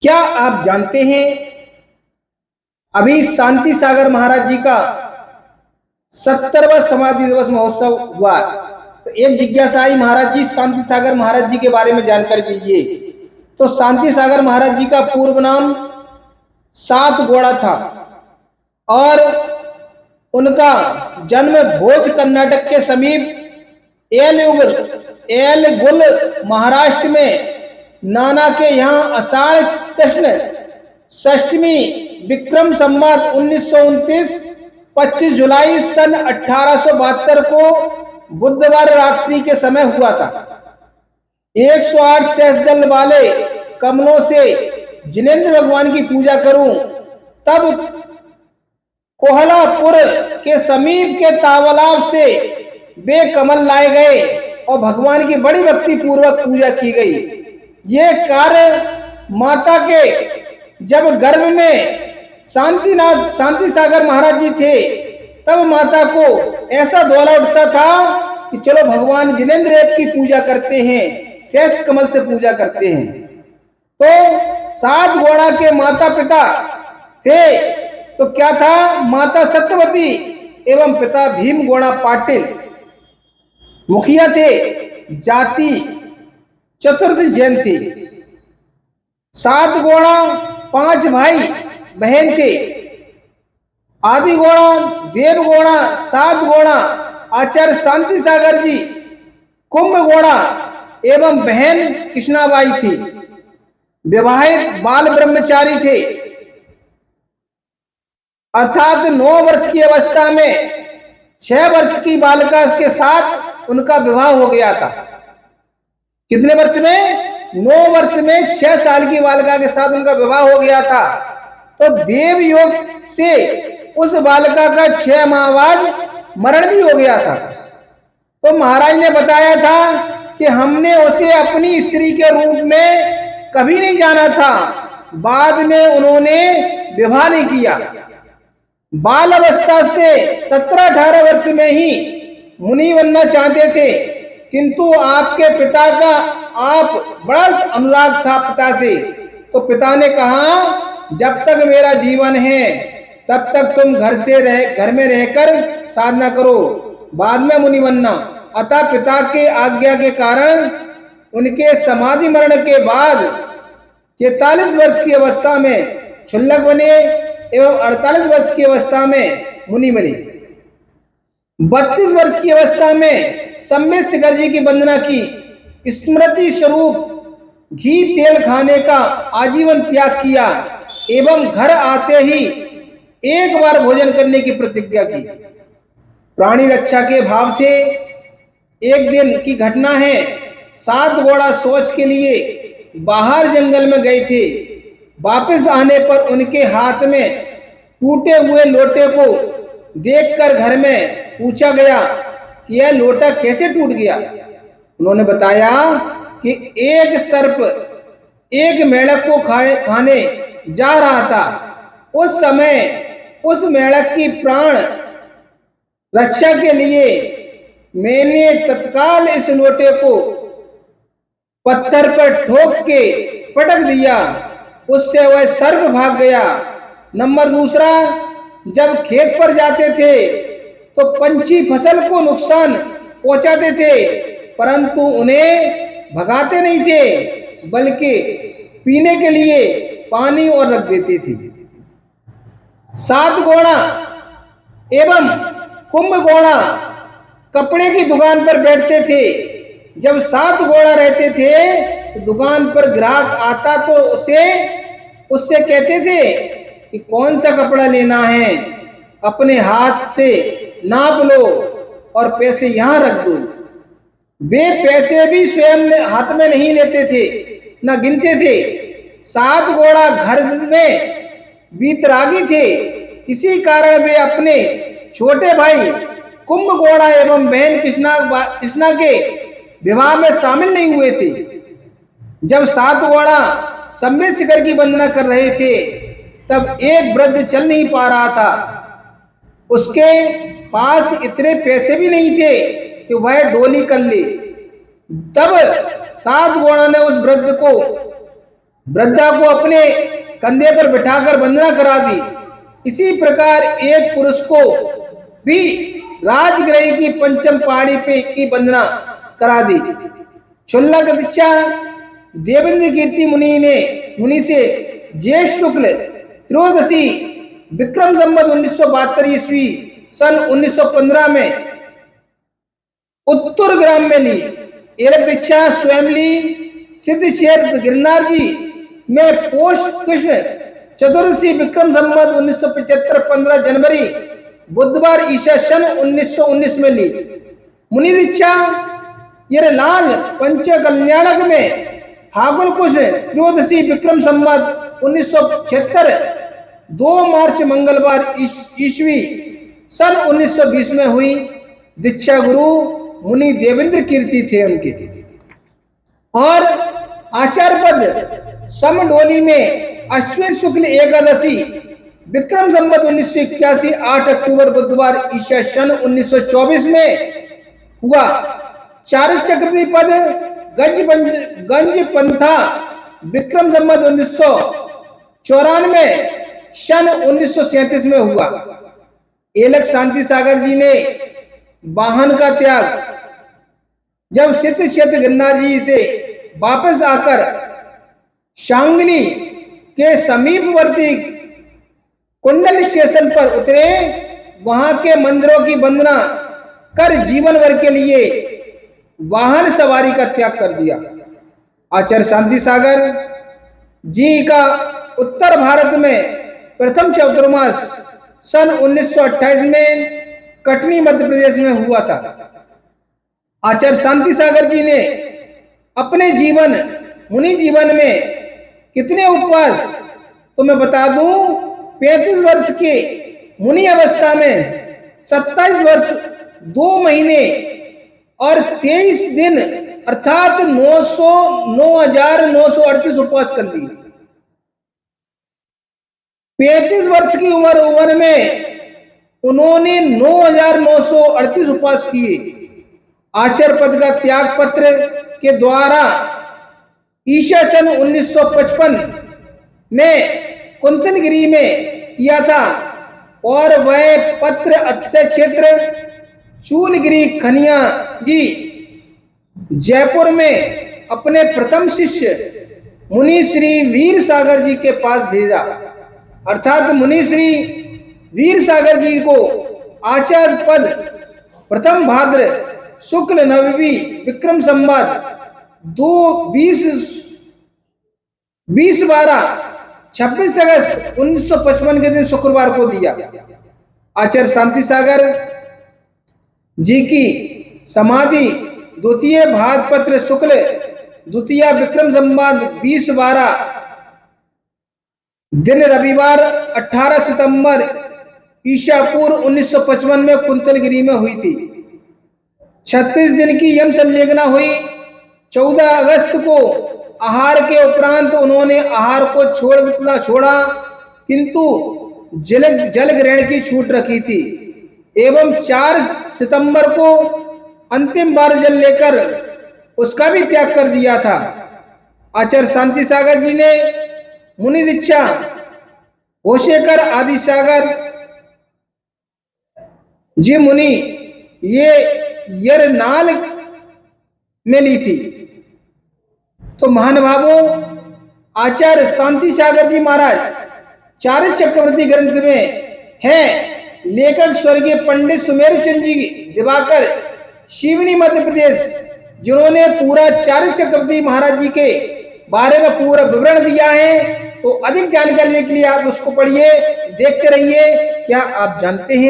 क्या आप जानते हैं अभी शांति सागर महाराज जी का 70वां समाधि दिवस महोत्सव हुआ। तो एक जिज्ञासा आई, महाराज जी शांति सागर महाराज जी के बारे में जानकारी दीजिए। तो शांति सागर महाराज जी का पूर्व नाम सात गोड़ा था और उनका जन्म भोज कर्नाटक के समीप एलगुल महाराष्ट्र में नाना के यहाँ आषाढ़ कृष्ण षष्टमी विक्रम संवत 1929 25 जुलाई सन 1872 को बुधवार रात्रि के समय हुआ था। 108 सहस्त्र वाले कमलों से जिनेंद्र भगवान की पूजा करूं, तब कोहलापुर के समीप के तालाब से वे कमल लाए गए और भगवान की बड़ी भक्ति पूर्वक पूजा की गई। ये कार्य माता के जब गर्भ में शांति सागर महाराज जी थे, तब माता को ऐसा द्वारा उठता था कि चलो भगवान जिनेंद्र देव की पूजा करते हैं, शेष कमल से पूजा करते हैं। तो सात गोड़ा के माता पिता थे, तो क्या था, माता सत्यवती एवं पिता भीम गोड़ा पाटिल मुखिया थे, जाति चतुर्थ जैन थे। सात गोड़ा 5 भाई बहन थे। आदि गोड़ा देव गोड़ा, सात गोड़ा आचार्य शांति सागर जी, कुंभ गोड़ा एवं बहन कृष्णाबाई थी। विवाहित बाल ब्रह्मचारी थे, अर्थात 9 वर्ष की अवस्था में 6 वर्ष की बालिका के साथ उनका विवाह हो गया था। कितने वर्ष में? 9 वर्ष में 6 साल की बालिका के साथ उनका विवाह हो गया था। तो देव योग से उस बालिका का 6 माह बाद मरण भी हो गया था। तो महाराज ने बताया था कि हमने उसे अपनी स्त्री के रूप में कभी नहीं जाना था। बाद में उन्होंने विवाह नहीं किया। बाल अवस्था से 17-18 वर्ष में ही मुनि बनना चाहते थे, किंतु आपके पिता का बड़ा अनुराग था पिता से। तो पिता ने कहा, जब तक मेरा जीवन है तब तक तुम घर में रहकर साधना करो, बाद में मुनि बनना। अतः पिता के आज्ञा के कारण उनके समाधि मरण के बाद 43 वर्ष की अवस्था में क्षुल्लक बने एवं 48 वर्ष की अवस्था में मुनि बने। 32 वर्ष की अवस्था में सम्यक शिखर जी की वंदना की, स्मृति स्वरूप घी तेल खाने का आजीवन त्याग किया एवं घर आते ही एक बार भोजन करने की प्रतिज्ञा की। प्राणी रक्षा के भाव थे। एक दिन की घटना है, 7 घोड़ा शौच के लिए बाहर जंगल में गए थे। वापस आने पर उनके हाथ में टूटे हुए लोटे को देखकर घर में पूछा गया कि यह लोटा कैसे टूट गया। उन्होंने बताया कि एक सर्प एक मेढक को खाने जा रहा था। उस समय उस मेढक की प्राण रक्षा के लिए मैंने तत्काल इस लोटे को पत्थर पर ठोक के पटक दिया, उससे वह सर्प भाग गया। नंबर दूसरा, जब खेत पर जाते थे तो पंछी फसल को नुकसान पहुंचाते थे, परंतु उन्हें भगाते नहीं थे, बल्कि पीने के लिए पानी और रख देते थे। 7 घोड़ा एवं कुंभ घोड़ा कपड़े की दुकान पर बैठते थे। जब 7 घोड़ा रहते थे तो दुकान पर ग्राहक आता तो उससे कहते थे कि कौन सा कपड़ा लेना है, अपने हाथ से नाप लो और पैसे यहाँ रख दो। वे पैसे भी स्वयं हाथ में नहीं लेते थे, न गिनते थे। 7 घोड़ा घर में वीतरागी थे, इसी कारण वे अपने छोटे भाई कुंभ घोड़ा एवं बहन कृष्णा के विवाह में शामिल नहीं हुए थे। जब 7 घोड़ा सम्यक शिखर की वंदना कर रहे थे, तब एक वृद्ध चल नहीं पा रहा था। उसके पास इतने पैसे भी नहीं थे कि वह डोली कर ले। तब 7 घोड़ा ने उस वृद्ध को वृद्धा को अपने कंधे पर बिठाकर वंदना करा दी। इसी प्रकार एक पुरुष को भी राजगृह की पंचम पहाड़ी पे की वंदना करा दी। क्षुल्लक दीक्षा देवेंद्र कीर्ति मुनि से ज्येष्ठ शुक्ल त्रयोदशी विक्रम संवत 1972 ईस्वी सन 1915 में उत्तर ग्राम में ली। एलक दीक्षा स्वयं ली सिद्ध क्षेत्र गिरनार जी में पोष कृष्ण चतुर्दशी विक्रम संवत 1975 15 जनवरी बुधवार ईसा सन 1919 में ली। मुनि दीक्षा लाल पंच कल्याणक में फागुन कृष्ण त्रयोदशी विक्रम संवत 1976 2 मार्च मंगलवार ईस्वी सन 1920 में हुई। दीक्षा गुरु मुनि देवेंद्र कीर्ति थे उनके। और आचार्य पद समडोली में अश्विन शुक्ल एकादशी विक्रम संवत 1981 8 अक्टूबर बुधवार ईसा सन 1924 में हुआ। चारक चक्रवर्ती पद गंज पंथा विक्रम संवत 1994 सन 1937 में हुआ। एलक शांति सागर जी ने वाहन का त्याग जब सिद्ध क्षेत्र गिरनार जी से वापस आकर शांगली के समीपवर्ती कुंडल स्टेशन पर उतरे, वहां के मंदिरों की वंदना कर जीवन भर के लिए वाहन सवारी का त्याग कर दिया। आचार्य शांति सागर जी का उत्तर भारत में प्रथम चतुर्मास सन 1928 में कटनी मध्य प्रदेश में हुआ था। आचार्य शांति सागर जी ने अपने मुनि जीवन में कितने उपवास तो मैं बता दूं, 35 वर्ष के मुनि अवस्था में 27 वर्ष 2 महीने और 23 दिन अर्थात 9,938 उपवास कर दिए। 35 वर्ष की उम्र में उन्होंने 9,938 उपवास किए। आचार्य पद का त्याग पत्र के द्वारा ईसा सन 1955 में कुंतलगिरी में किया था और वह पत्र अतिशय क्षेत्र चूलगिरी खनिया जी जयपुर में अपने प्रथम शिष्य मुनि श्री वीर सागर जी के पास भेजा। अर्थात मुनि श्री वीर सागर जी को आचार्य पद प्रथम भाद्र शुक्ल नवमी विक्रम संवत 26 अगस्त 1955 के दिन शुक्रवार को दिया। आचार्य शांति सागर जी की समाधि द्वितीय भाद्रपत्र शुक्ल द्वितीय विक्रम संवत 2012 दिन रविवार 18 सितंबर ईसा पूर्व 1955 में कुंतलगिरी में हुई थी। 36 दिन की यम संलेखना हुई। 14 अगस्त को आहार के उपरांत उन्होंने आहार को छोड़ा किंतु जल ग्रहण की छूट रखी थी एवं 4 सितंबर को अंतिम बार जल लेकर उसका भी त्याग कर दिया था। आचार्य शांति सागर जी ने मुनि दीक्षा होशेकर आदि सागर जी मुनि ये यरनाल में ली थी। तो महानुभावों, आचार्य शांति सागर जी महाराज चारित्र चक्रवर्ती ग्रंथ में है। लेखक स्वर्गीय पंडित सुमेर चंद जी दिवाकर शिवनी मध्य प्रदेश, जिन्होंने पूरा चारित्र चक्रवर्ती महाराज जी के बारे में पूरा विवरण दिया है। तो अधिक जानकारी के लिए आप उसको पढ़िए, देखते रहिए। क्या आप जानते हैं